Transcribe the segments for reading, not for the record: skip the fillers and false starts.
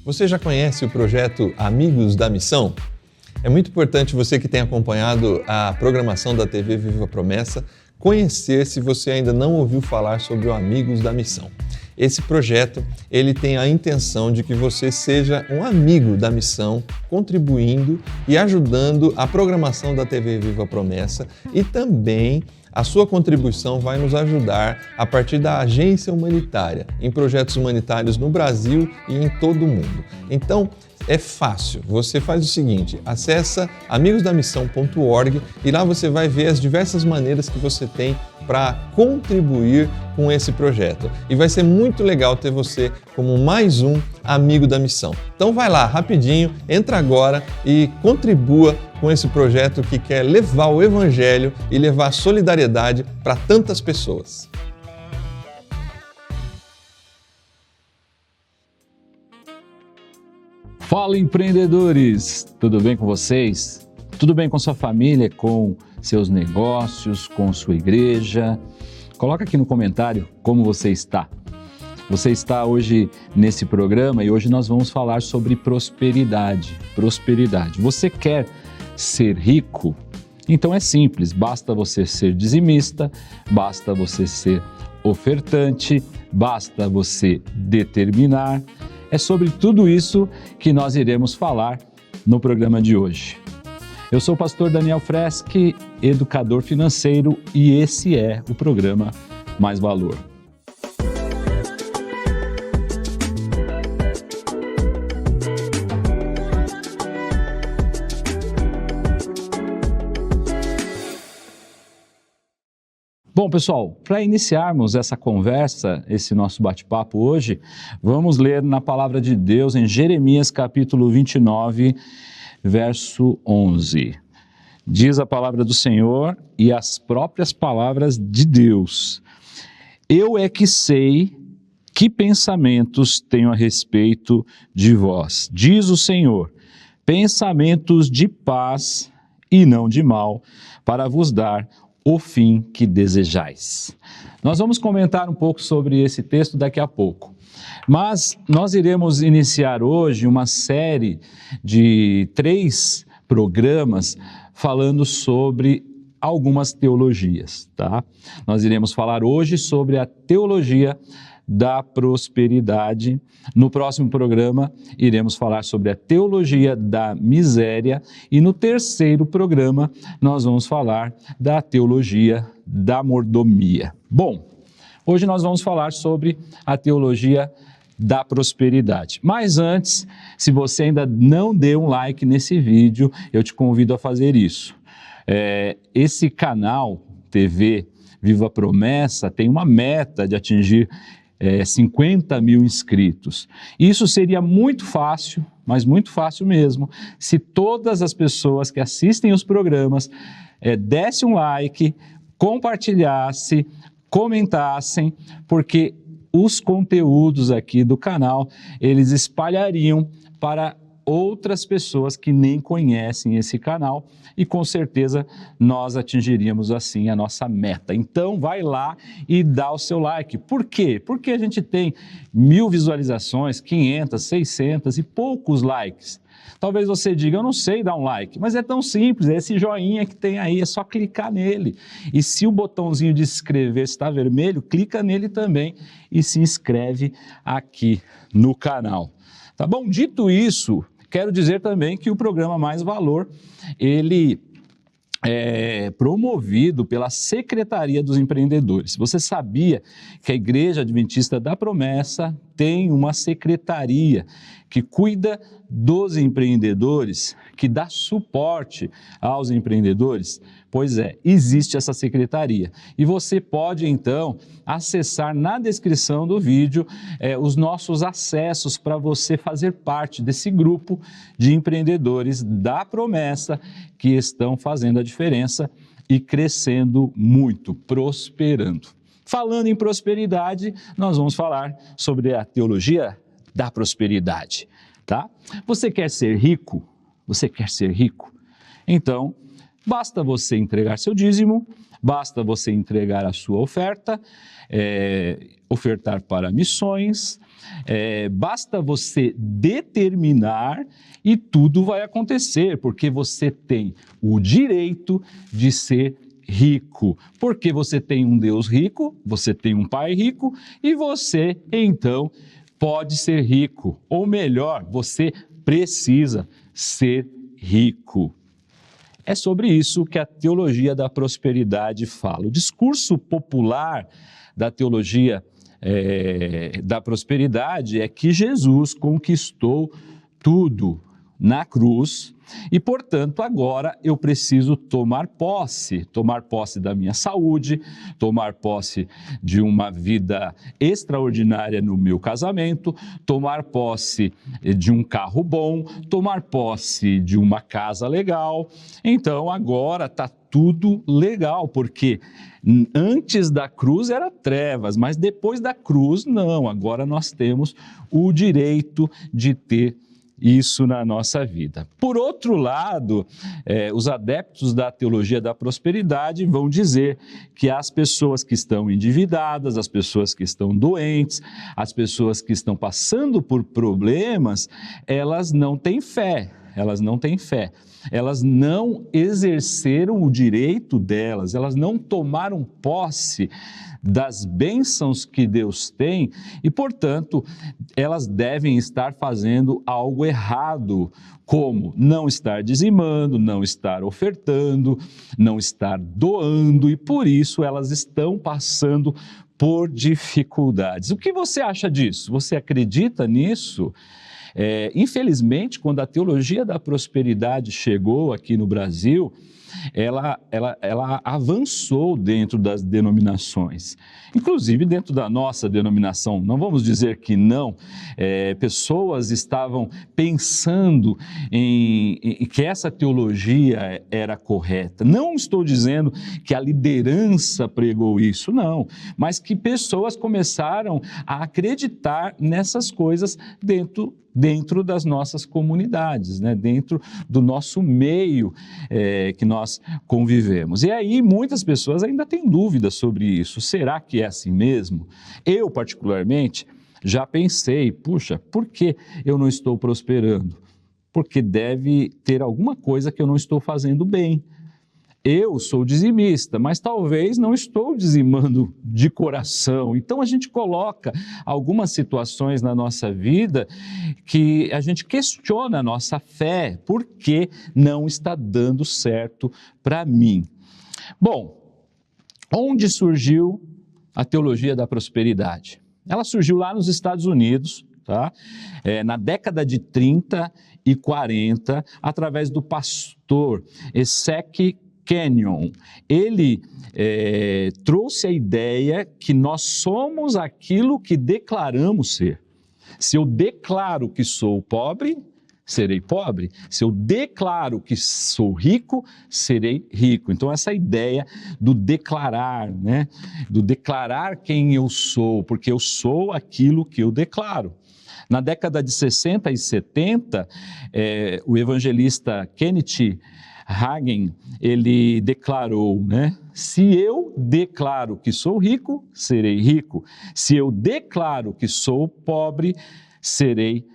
Você já conhece o projeto Amigos da Missão? É muito importante você que tem acompanhado a programação da TV Viva Promessa conhecer se você ainda não ouviu falar sobre o Amigos da Missão. Esse projeto, ele tem a intenção de que você seja um amigo da missão, contribuindo e ajudando a programação da TV Viva Promessa, e também a sua contribuição vai nos ajudar a partir da agência humanitária, em projetos humanitários no Brasil e em todo o mundo. Então, é fácil. Você faz o seguinte, acessa amigosdamissão.org e lá você vai ver as diversas maneiras que você tem para contribuir com esse projeto. E vai ser muito legal ter você como mais um amigo da missão. Então vai lá, rapidinho, entra agora e contribua com esse projeto que quer levar o Evangelho e levar a solidariedade para tantas pessoas. Fala, empreendedores! Tudo bem com vocês? Tudo bem com sua família, com seus negócios, com sua igreja? Coloca aqui no comentário como você está. Você está hoje nesse programa e hoje nós vamos falar sobre prosperidade. Prosperidade. Você quer ser rico? Então é simples, basta você ser dizimista, basta você ser ofertante, basta você determinar. É sobre tudo isso que nós iremos falar no programa de hoje. Eu sou o pastor Daniel Freschi, educador financeiro, e esse é o programa Mais Valor. Bom, pessoal, para iniciarmos essa conversa, esse nosso bate-papo hoje, vamos ler na Palavra de Deus em Jeremias capítulo 29, verso 11. Diz a palavra do Senhor e as próprias palavras de Deus: Eu é que sei que pensamentos tenho a respeito de vós, diz o Senhor, pensamentos de paz e não de mal, para vos dar o fim que desejais. Nós vamos comentar um pouco sobre esse texto daqui a pouco, mas nós iremos iniciar hoje uma série de 3 programas falando sobre algumas teologias, tá? Nós iremos falar hoje sobre a teologia da prosperidade. No próximo programa, iremos falar sobre a teologia da miséria e no terceiro programa, nós vamos falar da teologia da mordomia. Bom, hoje nós vamos falar sobre a teologia da prosperidade. Mas antes, se você ainda não deu um like nesse vídeo, eu te convido a fazer isso. Esse canal TV Viva Promessa tem uma meta de atingir 50 mil inscritos. Isso seria muito fácil, mas muito fácil mesmo, se todas as pessoas que assistem os programas dessem um like, compartilhassem, comentassem, porque os conteúdos aqui do canal, eles espalhariam para outras pessoas que nem conhecem esse canal e com certeza nós atingiríamos assim a nossa meta. Então vai lá e dá o seu like. Por quê? Porque a gente tem 1000 visualizações, 500, 600 e poucos likes. Talvez você diga, eu não sei dar um like, mas é tão simples, é esse joinha que tem aí, é só clicar nele. E se o botãozinho de inscrever está vermelho, clica nele também e se inscreve aqui no canal. Tá bom? Dito isso, quero dizer também que o programa Mais Valor, ele é promovido pela Secretaria dos Empreendedores. Você sabia que a Igreja Adventista da Promessa tem uma secretaria que cuida dos empreendedores, que dá suporte aos empreendedores? Pois é, existe essa secretaria. E você pode, então, acessar na descrição do vídeo os nossos acessos para você fazer parte desse grupo de empreendedores da Promessa que estão fazendo a diferença e crescendo muito, prosperando. Falando em prosperidade, nós vamos falar sobre a teologia da prosperidade, tá? Você quer ser rico? Você quer ser rico? Então, Basta você entregar seu dízimo, basta você entregar a sua oferta, ofertar para missões, basta você determinar e tudo vai acontecer, porque você tem o direito de ser rico, porque você tem um Deus rico, você tem um Pai rico e você, então, pode ser rico, ou melhor, você precisa ser rico. É sobre isso que a teologia da prosperidade fala. O discurso popular da teologia da prosperidade é que Jesus conquistou tudo na cruz e, portanto, agora eu preciso tomar posse da minha saúde, tomar posse de uma vida extraordinária no meu casamento, tomar posse de um carro bom, tomar posse de uma casa legal. Então, agora está tudo legal, porque antes da cruz era trevas, mas depois da cruz, não. Agora nós temos o direito de ter isso na nossa vida. Por outro lado, os adeptos da teologia da prosperidade vão dizer que as pessoas que estão endividadas, as pessoas que estão doentes, as pessoas que estão passando por problemas, elas não têm fé, elas não exerceram o direito delas, elas não tomaram posse das bênçãos que Deus tem e, portanto, elas devem estar fazendo algo errado, como não estar dizimando, não estar ofertando, não estar doando, e por isso elas estão passando por dificuldades. O que você acha disso? Você acredita nisso? Infelizmente, quando a teologia da prosperidade chegou aqui no Brasil, ela avançou dentro das denominações, inclusive dentro da nossa denominação. Não vamos dizer que não, pessoas estavam pensando em que essa teologia era correta. Não estou dizendo que a liderança pregou isso, não, mas que pessoas começaram a acreditar nessas coisas dentro das nossas comunidades, né? Dentro do nosso meio que nós convivemos. E aí muitas pessoas ainda têm dúvidas sobre isso. Será que é assim mesmo? Eu, particularmente, já pensei, puxa, por que eu não estou prosperando? Porque deve ter alguma coisa que eu não estou fazendo bem. Eu sou dizimista, mas talvez não estou dizimando de coração. Então a gente coloca algumas situações na nossa vida que a gente questiona a nossa fé, porque não está dando certo para mim. Bom, onde surgiu a teologia da prosperidade? Ela surgiu lá nos Estados Unidos, tá? Na década de 30 e 40, através do pastor Esek Kenyon. Ele trouxe a ideia que nós somos aquilo que declaramos ser. Se eu declaro que sou pobre, serei pobre. Se eu declaro que sou rico, serei rico. Então essa ideia do declarar, né? Do declarar quem eu sou, porque eu sou aquilo que eu declaro. Na década de 60 e 70, o evangelista Kenneth Hagin, ele declarou, né? Se eu declaro que sou rico, serei rico. Se eu declaro que sou pobre, serei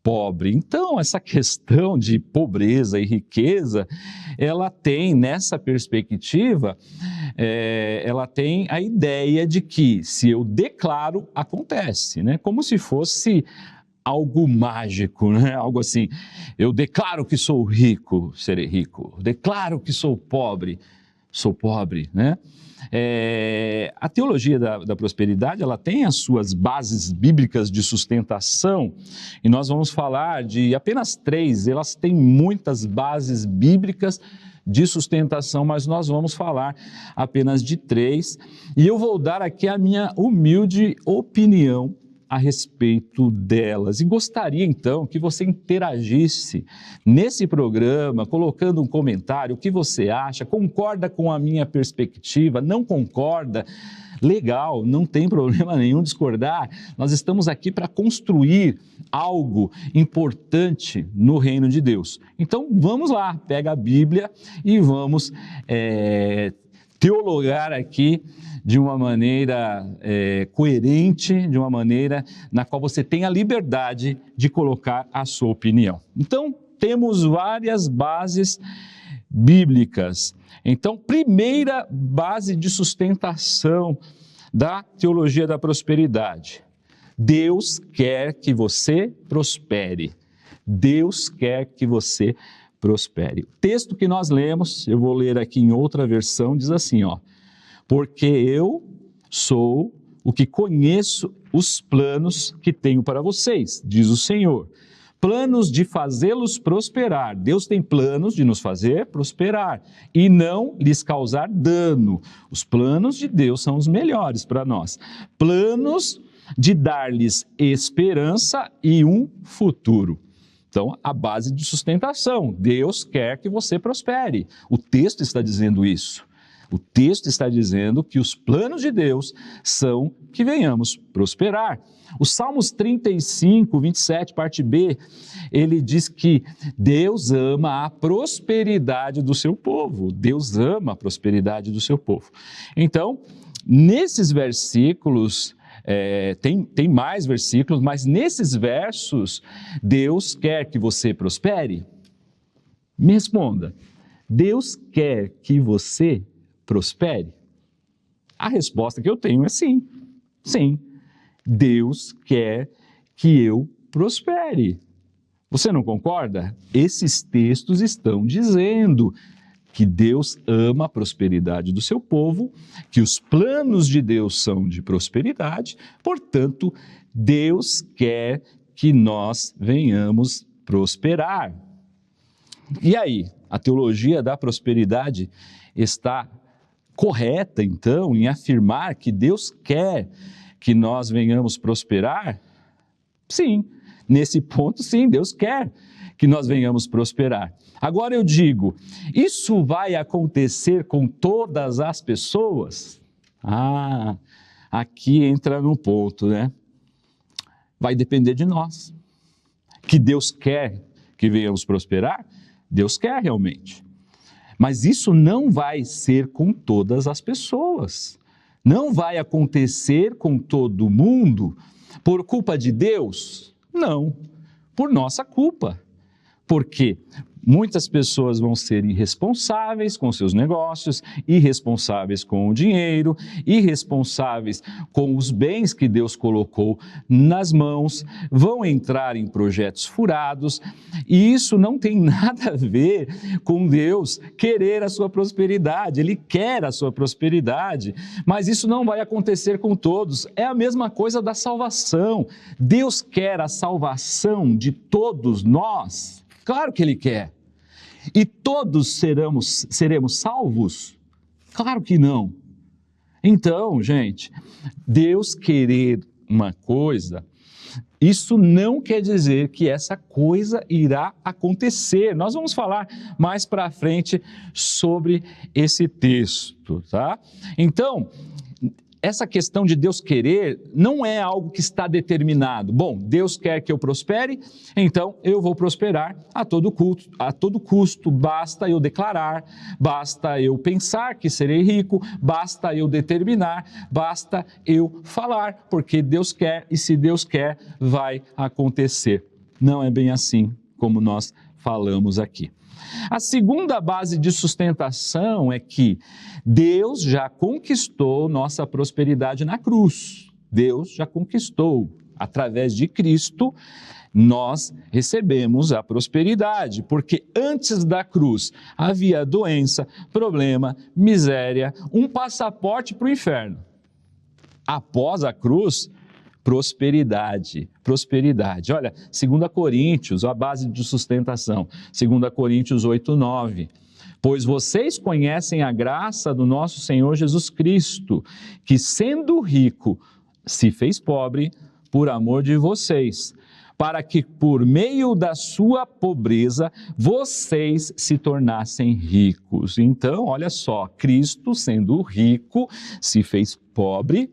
pobre. Então, essa questão de pobreza e riqueza, ela tem, nessa perspectiva, ela tem a ideia de que se eu declaro, acontece, né? Como se fosse algo mágico, né? Algo assim, eu declaro que sou rico, serei rico. Declaro que sou pobre, né? A teologia da prosperidade, ela tem as suas bases bíblicas de sustentação, e nós vamos falar de apenas 3, elas têm muitas bases bíblicas de sustentação, mas nós vamos falar apenas de 3, e eu vou dar aqui a minha humilde opinião a respeito delas. E gostaria então que você interagisse nesse programa, colocando um comentário, o que você acha, concorda com a minha perspectiva, não concorda, Legal, não tem problema nenhum discordar. Nós estamos aqui para construir algo importante no reino de Deus. Então vamos lá, pega a Bíblia e vamos teologar aqui de uma maneira coerente, de uma maneira na qual você tem a liberdade de colocar a sua opinião. Então, temos várias bases bíblicas. Então, primeira base de sustentação da teologia da prosperidade. Deus quer que você prospere. Deus quer que você prospere. O texto que nós lemos, eu vou ler aqui em outra versão, diz assim, ó: porque eu sou o que conheço os planos que tenho para vocês, diz o Senhor. Planos de fazê-los prosperar. Deus tem planos de nos fazer prosperar e não lhes causar dano. Os planos de Deus são os melhores para nós. Planos de dar-lhes esperança e um futuro. Então, a base de sustentação. Deus quer que você prospere. O texto está dizendo isso. O texto está dizendo que os planos de Deus são que venhamos prosperar. O Salmos 35, 27, parte B, ele diz que Deus ama a prosperidade do seu povo. Deus ama a prosperidade do seu povo. Então, nesses versículos, tem mais versículos, mas nesses versos, Deus quer que você prospere? Me responda. Deus quer que você prospere? A resposta que eu tenho é sim. Sim. Deus quer que eu prospere. Você não concorda? Esses textos estão dizendo que Deus ama a prosperidade do seu povo, que os planos de Deus são de prosperidade, portanto, Deus quer que nós venhamos prosperar. E aí, a teologia da prosperidade está correta, então, em afirmar que Deus quer que nós venhamos prosperar? Sim, nesse ponto, sim, Deus quer que nós venhamos prosperar. Agora eu digo, isso vai acontecer com todas as pessoas? Aqui entra no ponto, né? Vai depender de nós. Que Deus quer que venhamos prosperar? Deus quer realmente. Mas isso não vai ser com todas as pessoas. Não vai acontecer com todo mundo por culpa de Deus? Não, por nossa culpa. Porque muitas pessoas vão ser irresponsáveis com seus negócios, irresponsáveis com o dinheiro, irresponsáveis com os bens que Deus colocou nas mãos, vão entrar em projetos furados, e isso não tem nada a ver com Deus querer a sua prosperidade. Ele quer a sua prosperidade, mas isso não vai acontecer com todos. É a mesma coisa da salvação. Deus quer a salvação de todos nós. Claro que Ele quer. E todos seremos salvos? Claro que não. Então, gente, Deus querer uma coisa, isso não quer dizer que essa coisa irá acontecer. Nós vamos falar mais para frente sobre esse texto, tá? Então, essa questão de Deus querer não é algo que está determinado. Bom, Deus quer que eu prospere, então eu vou prosperar a todo custo. Basta eu declarar, basta eu pensar que serei rico, basta eu determinar, basta eu falar, porque Deus quer e se Deus quer, vai acontecer. Não é bem assim como nós falamos aqui. A segunda base de sustentação é que Deus já conquistou nossa prosperidade na cruz. Deus já conquistou. Através de Cristo, nós recebemos a prosperidade, porque antes da cruz havia doença, problema, miséria, um passaporte para o inferno. Após a cruz, prosperidade. Olha, 2 Coríntios, a base de sustentação, 2 Coríntios 8:9. Pois vocês conhecem a graça do nosso Senhor Jesus Cristo, que sendo rico, se fez pobre por amor de vocês, para que por meio da sua pobreza vocês se tornassem ricos. Então, olha só, Cristo, sendo rico, se fez pobre,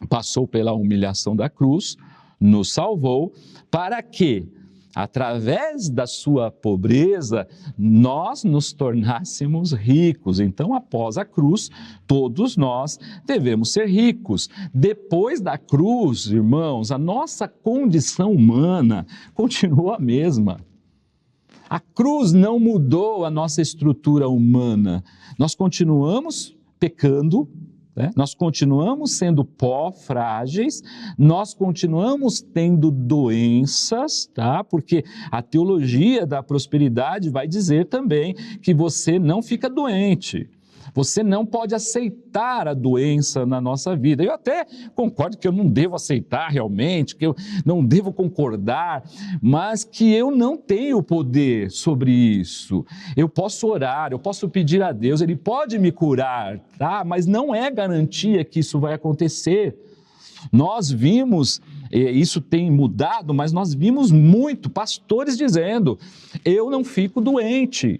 passou pela humilhação da cruz, nos salvou, para que, através da sua pobreza, nós nos tornássemos ricos. Então, após a cruz, todos nós devemos ser ricos. Depois da cruz, irmãos, a nossa condição humana continua a mesma. A cruz não mudou a nossa estrutura humana. Nós continuamos pecando, nós continuamos sendo pó, frágeis, nós continuamos tendo doenças, tá? Porque a teologia da prosperidade vai dizer também que você não fica doente. Você não pode aceitar a doença na nossa vida. Eu até concordo que eu não devo aceitar realmente, que eu não devo concordar, mas que eu não tenho poder sobre isso. Eu posso orar, eu posso pedir a Deus, Ele pode me curar, tá? Mas não é garantia que isso vai acontecer. Nós vimos, isso tem mudado, mas nós vimos muito pastores dizendo, eu não fico doente.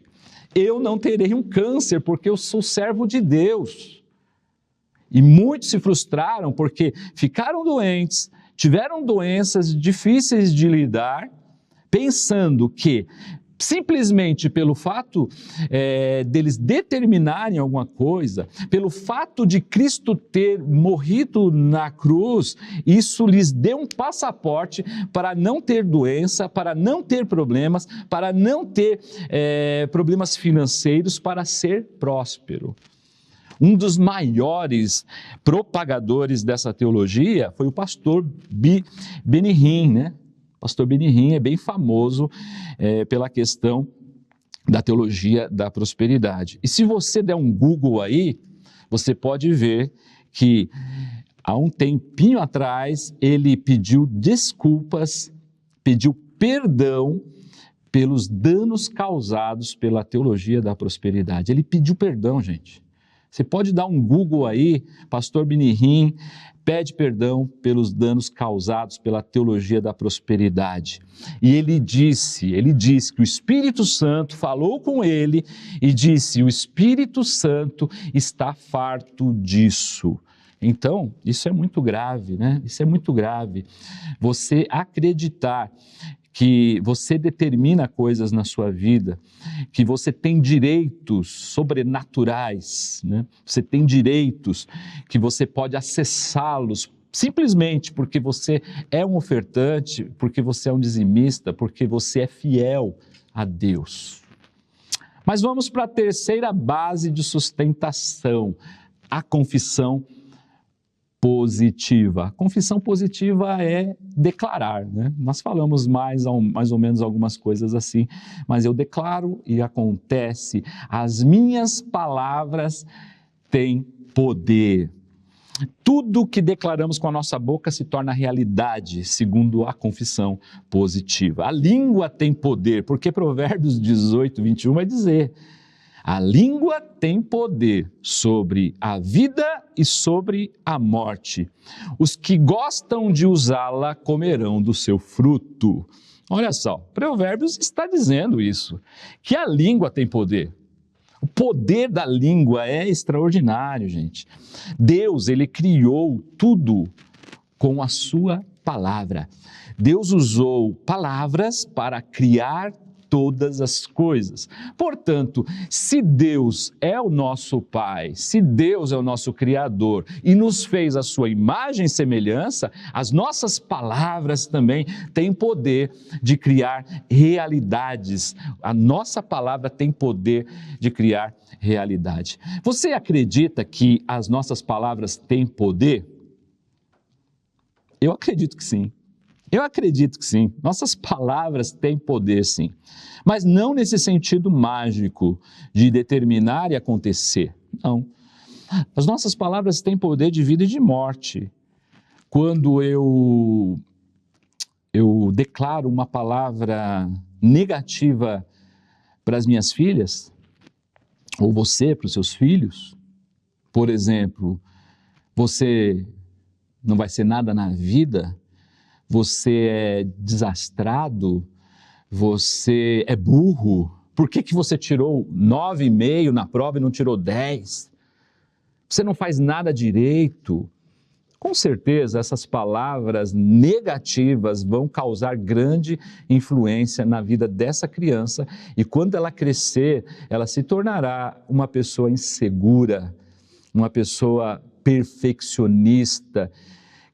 Eu não terei um câncer porque eu sou servo de Deus. E muitos se frustraram porque ficaram doentes, tiveram doenças difíceis de lidar, pensando que simplesmente pelo fato deles determinarem alguma coisa, pelo fato de Cristo ter morrido na cruz, isso lhes deu um passaporte para não ter doença, para não ter problemas, para não ter problemas financeiros, para ser próspero. Um dos maiores propagadores dessa teologia foi o pastor Benny Hinn, né? Pastor Benny Hinn é bem famoso pela questão da teologia da prosperidade. E se você der um Google aí, você pode ver que há um tempinho atrás ele pediu desculpas, pediu perdão pelos danos causados pela teologia da prosperidade. Ele pediu perdão, gente. Você pode dar um Google aí, pastor Benny Hinn, pede perdão pelos danos causados pela teologia da prosperidade. E ele disse que o Espírito Santo falou com ele e disse, o Espírito Santo está farto disso. Então, isso é muito grave, né? Isso é muito grave. Você acreditar que você determina coisas na sua vida, que você tem direitos sobrenaturais, né? Você tem direitos que você pode acessá-los simplesmente porque você é um ofertante, porque você é um dizimista, porque você é fiel a Deus. Mas vamos para a terceira base de sustentação, a confissão positiva. A confissão positiva é declarar, né? Nós falamos mais ou menos algumas coisas assim, mas eu declaro e acontece. As minhas palavras têm poder. Tudo que declaramos com a nossa boca se torna realidade, segundo a confissão positiva. A língua tem poder, porque Provérbios 18, 21 vai dizer: a língua tem poder sobre a vida e sobre a morte. Os que gostam de usá-la comerão do seu fruto. Olha só, Provérbios está dizendo isso, que a língua tem poder. O poder da língua é extraordinário, gente. Deus, Ele criou tudo com a sua palavra. Deus usou palavras para criar todas as coisas. Portanto, se Deus é o nosso Pai, se Deus é o nosso Criador e nos fez a sua imagem e semelhança, as nossas palavras também têm poder de criar realidades. A nossa palavra tem poder de criar realidade. Você acredita que as nossas palavras têm poder? Eu acredito que sim. Eu acredito que sim, nossas palavras têm poder sim, mas não nesse sentido mágico de determinar e acontecer, não. As nossas palavras têm poder de vida e de morte. Quando eu declaro uma palavra negativa para as minhas filhas, ou você para os seus filhos, por exemplo, você não vai ser nada na vida, você é desastrado, você é burro, por que você tirou 9,5 na prova e não tirou 10? Você não faz nada direito. Com certeza, essas palavras negativas vão causar grande influência na vida dessa criança e quando ela crescer, ela se tornará uma pessoa insegura, uma pessoa perfeccionista,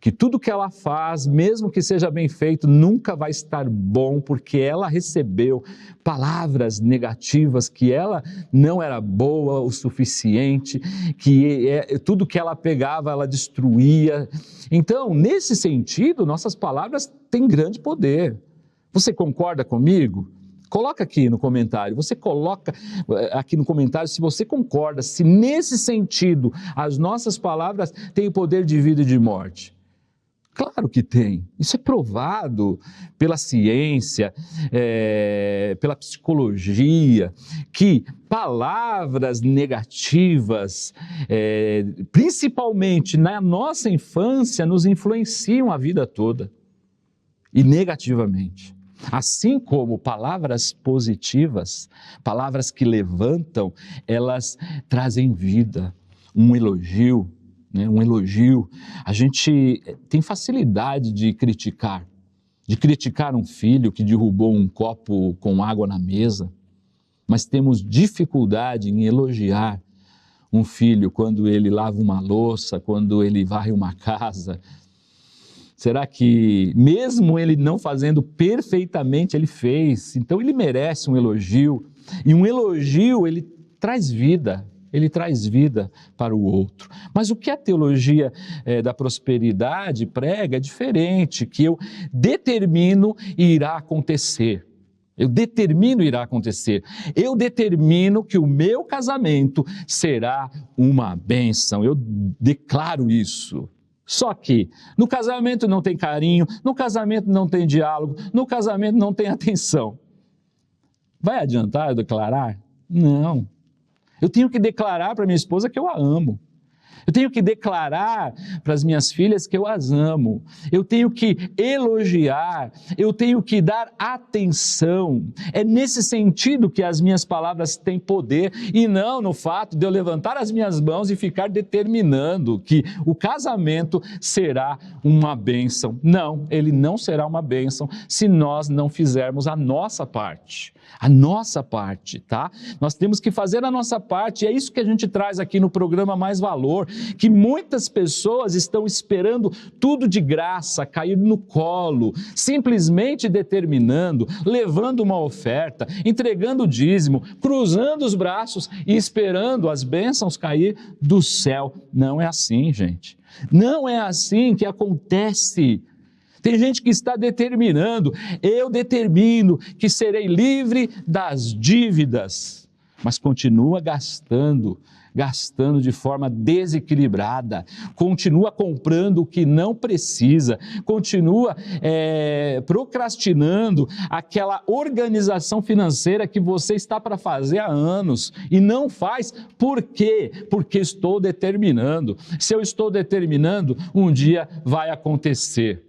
que tudo que ela faz, mesmo que seja bem feito, nunca vai estar bom, porque ela recebeu palavras negativas, que ela não era boa o suficiente, que tudo que ela pegava, ela destruía. Então, nesse sentido, nossas palavras têm grande poder. Você concorda comigo? Coloca aqui no comentário, você coloca aqui no comentário se você concorda, se nesse sentido as nossas palavras têm poder de vida e de morte. Claro que tem, isso é provado pela ciência, pela psicologia, que palavras negativas, principalmente na nossa infância, nos influenciam a vida toda, e negativamente. Assim como palavras positivas, palavras que levantam, elas trazem vida, um elogio, um elogio. A gente tem facilidade de criticar um filho que derrubou um copo com água na mesa, mas temos dificuldade em elogiar um filho quando ele lava uma louça, quando ele varre uma casa. Será que mesmo ele não fazendo perfeitamente, ele fez? Então ele merece um elogio, e um elogio ele traz vida. Ele traz vida para o outro. Mas o que a teologia da prosperidade prega é diferente, que eu determino e irá acontecer. Eu determino irá acontecer. Eu determino que o meu casamento será uma bênção. Eu declaro isso. Só que no casamento não tem carinho, no casamento não tem diálogo, no casamento não tem atenção. Vai adiantar eu declarar? Não. Eu tenho que declarar para minha esposa que eu a amo. Eu tenho que declarar para as minhas filhas que eu as amo. Eu tenho que elogiar, eu tenho que dar atenção. É nesse sentido que as minhas palavras têm poder e não no fato de eu levantar as minhas mãos e ficar determinando que o casamento será uma bênção. Não, ele não será uma bênção se nós não fizermos a nossa parte. A nossa parte, tá? Nós temos que fazer a nossa parte, e é isso que a gente traz aqui no programa Mais Valor, que muitas pessoas estão esperando tudo de graça, cair no colo, simplesmente determinando, levando uma oferta, entregando o dízimo, cruzando os braços e esperando as bênçãos cair do céu. Não é assim, gente. Não é assim que acontece. Tem gente que está determinando, eu determino que serei livre das dívidas, mas continua gastando de forma desequilibrada, continua comprando o que não precisa, continua procrastinando aquela organização financeira que você está para fazer há anos e não faz. Por quê? Porque estou determinando. Se eu estou determinando, um dia vai acontecer.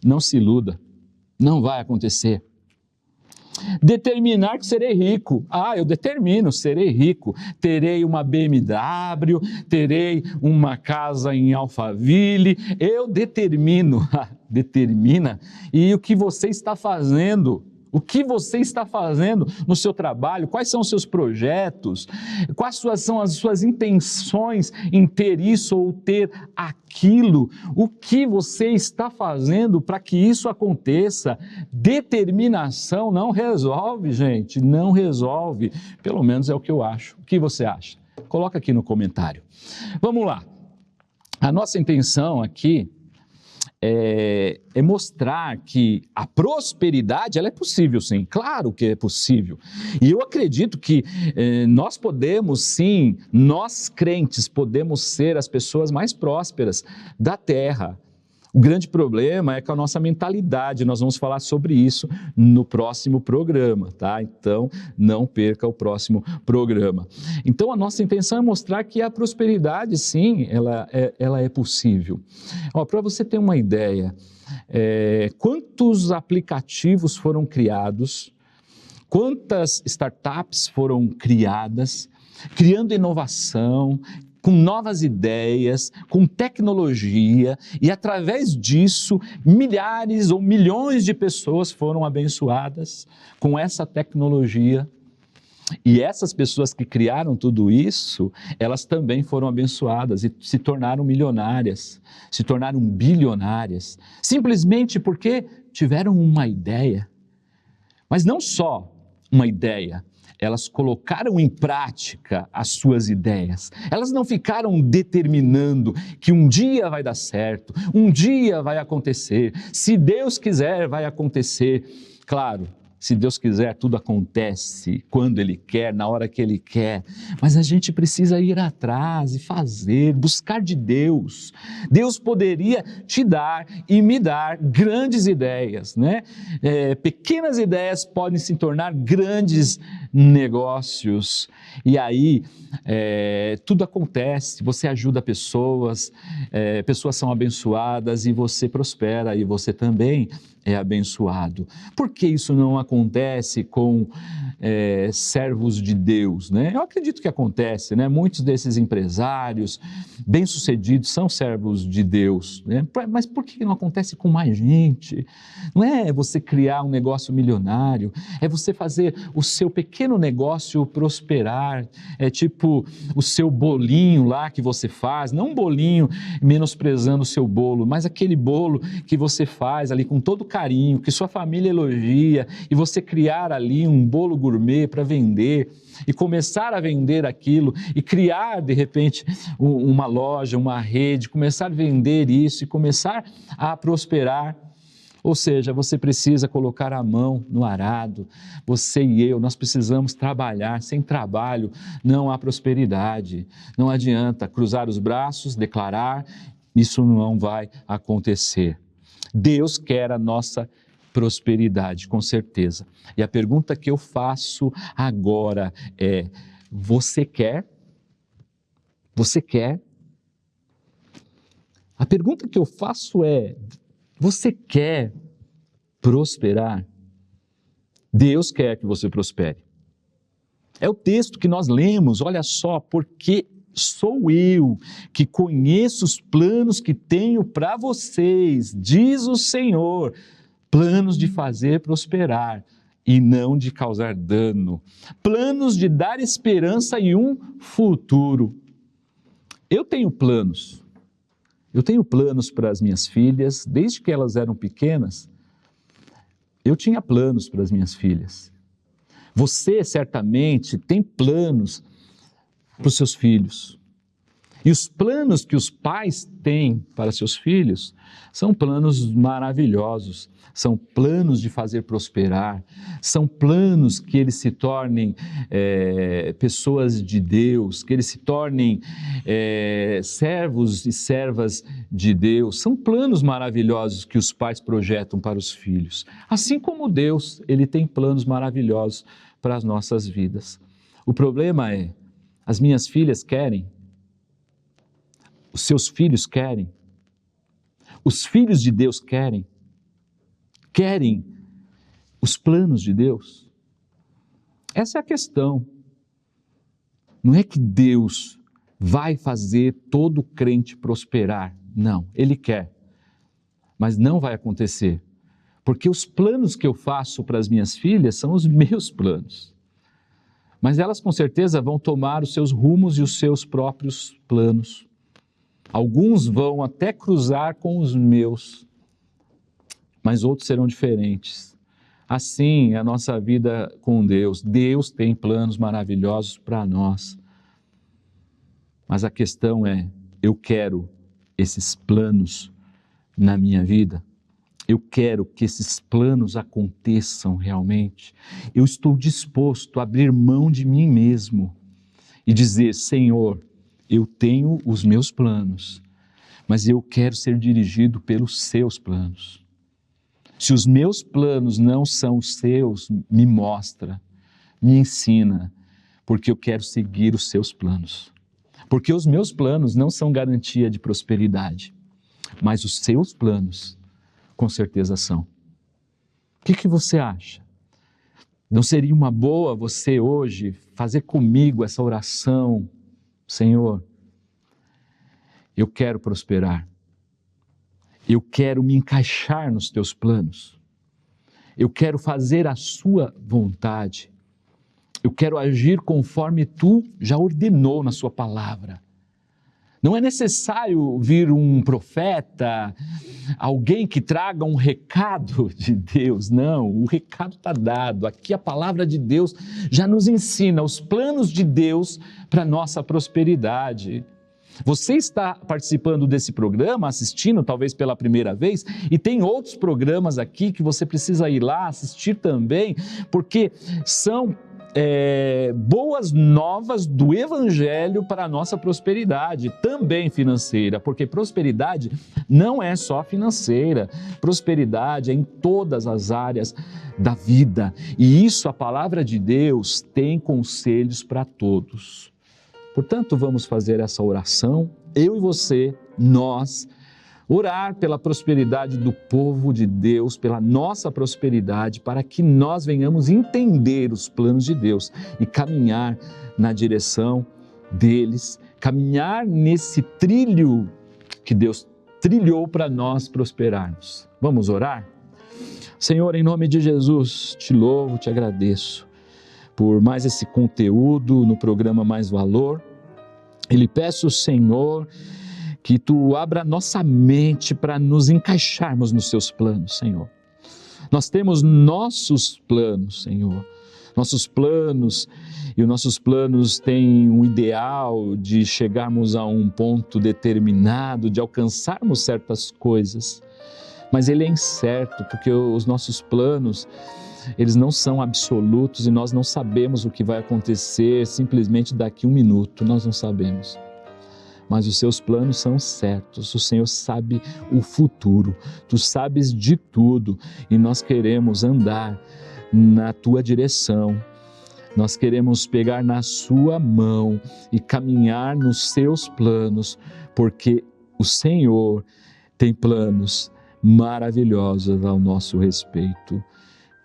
Não se iluda, não vai acontecer. Determinar que serei rico. Eu determino, serei rico. Terei uma BMW, terei uma casa em Alphaville. Eu determino. Determina. E o que você está fazendo? O que você está fazendo no seu trabalho? Quais são os seus projetos? Quais são as suas intenções em ter isso ou ter aquilo? O que você está fazendo para que isso aconteça? Determinação não resolve, gente, não resolve. Pelo menos é o que eu acho. O que você acha? Coloca aqui no comentário. Vamos lá. A nossa intenção aqui é mostrar que a prosperidade ela é possível sim, claro que é possível. E eu acredito que nós podemos sim, nós crentes podemos ser as pessoas mais prósperas da terra. O grande problema é com a nossa mentalidade, nós vamos falar sobre isso no próximo programa, tá? Então, não perca o próximo programa. Então, a nossa intenção é mostrar que a prosperidade, sim, ela é possível. Para você ter uma ideia, quantos aplicativos foram criados, quantas startups foram criadas, criando inovação, com novas ideias, com tecnologia, e através disso, milhares ou milhões de pessoas foram abençoadas com essa tecnologia. E essas pessoas que criaram tudo isso, elas também foram abençoadas e se tornaram milionárias, se tornaram bilionárias, simplesmente porque tiveram uma ideia. Mas não só uma ideia, elas colocaram em prática as suas ideias. Elas não ficaram determinando que um dia vai dar certo, um dia vai acontecer, se Deus quiser vai acontecer. Claro, se Deus quiser, tudo acontece quando Ele quer, na hora que Ele quer. Mas a gente precisa ir atrás e fazer, buscar de Deus. Deus poderia te dar e me dar grandes ideias, né? Pequenas ideias podem se tornar grandes negócios. E aí, tudo acontece, você ajuda pessoas, pessoas são abençoadas e você prospera e você também é abençoado. Por que isso não acontece com servos de Deus, né? Eu acredito que acontece, né? Muitos desses empresários bem-sucedidos são servos de Deus, né? Mas por que não acontece com mais gente? Não é você criar um negócio milionário, é você fazer o seu pequeno negócio prosperar, é tipo o seu bolinho lá que você faz, não um bolinho menosprezando o seu bolo, mas aquele bolo que você faz ali com todo carinho, que sua família elogia, e você criar ali um bolo gourmet para vender, e começar a vender aquilo, e criar de repente uma loja, uma rede, começar a vender isso e começar a prosperar. Ou seja, você precisa colocar a mão no arado, você e eu, nós precisamos trabalhar, sem trabalho não há prosperidade, não adianta cruzar os braços, declarar, isso não vai acontecer. Deus quer a nossa prosperidade, com certeza. E a pergunta que eu faço agora é: você quer? Você quer? A pergunta que eu faço é: você quer prosperar? Deus quer que você prospere. É o texto que nós lemos, olha só, porque sou eu que conheço os planos que tenho para vocês, diz o Senhor, planos de fazer prosperar e não de causar dano, planos de dar esperança e um futuro. Eu tenho planos para as minhas filhas, desde que elas eram pequenas, eu tinha planos para as minhas filhas. Você certamente tem planos para os seus filhos. E os planos que os pais têm para seus filhos são planos maravilhosos, são planos de fazer prosperar, são planos que eles se tornem pessoas de Deus, que eles se tornem servos e servas de Deus. São planos maravilhosos que os pais projetam para os filhos. Assim como Deus, Ele tem planos maravilhosos para as nossas vidas. O problema é, as minhas filhas querem, os seus filhos querem, os filhos de Deus querem os planos de Deus? Essa é a questão. Não é que Deus vai fazer todo crente prosperar, não, Ele quer, mas não vai acontecer, porque os planos que eu faço para as minhas filhas são os meus planos, mas elas com certeza vão tomar os seus rumos e os seus próprios planos. Alguns vão até cruzar com os meus, mas outros serão diferentes. Assim é a nossa vida com Deus. Deus tem planos maravilhosos para nós. Mas a questão é, eu quero esses planos na minha vida? Eu quero que esses planos aconteçam realmente? Eu estou disposto a abrir mão de mim mesmo e dizer: Senhor, eu tenho os meus planos, mas eu quero ser dirigido pelos seus planos. Se os meus planos não são os seus, me mostra, me ensina, porque eu quero seguir os seus planos. Porque os meus planos não são garantia de prosperidade, mas os seus planos, Com certeza são. O que você acha? Não seria uma boa você hoje fazer comigo essa oração? Senhor, eu quero prosperar. Eu quero me encaixar nos teus planos. Eu quero fazer a sua vontade. Eu quero agir conforme tu já ordenou na sua palavra. Não é necessário vir um profeta, alguém que traga um recado de Deus. Não, o recado está dado. Aqui a palavra de Deus já nos ensina os planos de Deus para a nossa prosperidade. Você está participando desse programa, assistindo talvez pela primeira vez, e tem outros programas aqui que você precisa ir lá assistir também, porque são boas novas do Evangelho para a nossa prosperidade, também financeira, porque prosperidade não é só financeira, prosperidade é em todas as áreas da vida, e isso a palavra de Deus tem conselhos para todos. Portanto, vamos fazer essa oração, eu e você, nós, orar pela prosperidade do povo de Deus, pela nossa prosperidade, para que nós venhamos entender os planos de Deus e caminhar na direção deles, caminhar nesse trilho que Deus trilhou para nós prosperarmos. Vamos orar? Senhor, em nome de Jesus, te louvo, te agradeço por mais esse conteúdo no programa Mais Valor. E lhe peço, Senhor, que tu abra nossa mente para nos encaixarmos nos seus planos, Senhor. Nós temos nossos planos, Senhor. Nossos planos, e os nossos planos têm um ideal de chegarmos a um ponto determinado, de alcançarmos certas coisas. Mas ele é incerto, porque os nossos planos, eles não são absolutos e nós não sabemos o que vai acontecer simplesmente daqui a um minuto, nós não sabemos. Mas os seus planos são certos, o Senhor sabe o futuro, tu sabes de tudo e nós queremos andar na tua direção, nós queremos pegar na sua mão e caminhar nos seus planos, porque o Senhor tem planos maravilhosos ao nosso respeito.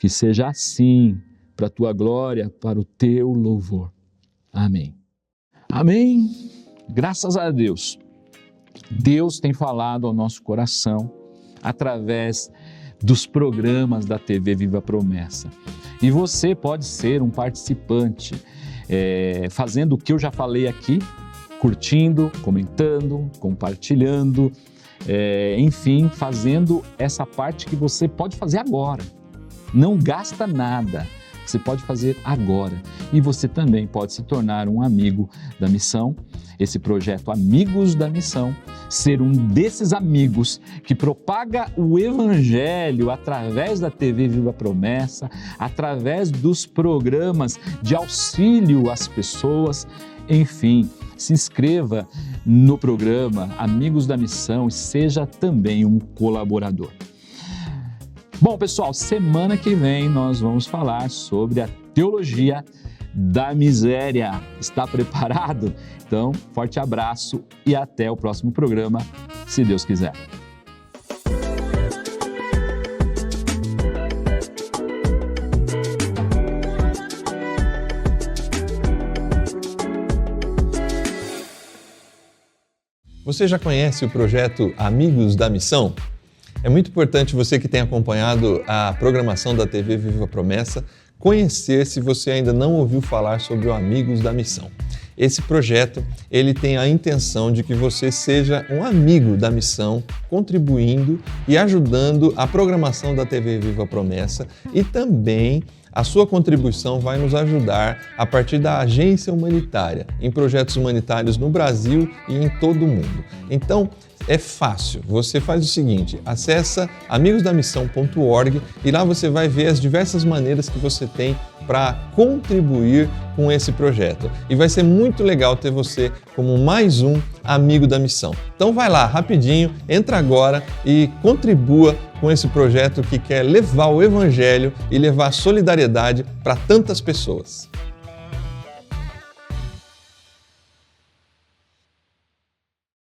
Que seja assim, para a tua glória, para o teu louvor. Amém. Amém. Graças a Deus. Deus tem falado ao nosso coração através dos programas da TV Viva Promessa. E você pode ser um participante, fazendo o que eu já falei aqui, curtindo, comentando, compartilhando, enfim, fazendo essa parte que você pode fazer agora. Não gasta nada, você pode fazer agora. E você também pode se tornar um amigo da missão, esse projeto Amigos da Missão, ser um desses amigos que propaga o Evangelho através da TV Viva Promessa, através dos programas de auxílio às pessoas, enfim, se inscreva no programa Amigos da Missão e seja também um colaborador. Bom, pessoal, semana que vem nós vamos falar sobre a teologia da miséria. Está preparado? Então, forte abraço e até o próximo programa, se Deus quiser. Você já conhece o projeto Amigos da Missão? É muito importante você que tem acompanhado a programação da TV Viva Promessa conhecer se você ainda não ouviu falar sobre o Amigos da Missão. Esse projeto, ele tem a intenção de que você seja um amigo da missão, contribuindo e ajudando a programação da TV Viva Promessa e também a sua contribuição vai nos ajudar a partir da agência humanitária, em projetos humanitários no Brasil e em todo o mundo. Então, é fácil, você faz o seguinte, acessa amigosdamissão.org e lá você vai ver as diversas maneiras que você tem para contribuir com esse projeto. E vai ser muito legal ter você como mais um amigo da missão. Então vai lá, rapidinho, entra agora e contribua com esse projeto que quer levar o Evangelho e levar a solidariedade para tantas pessoas.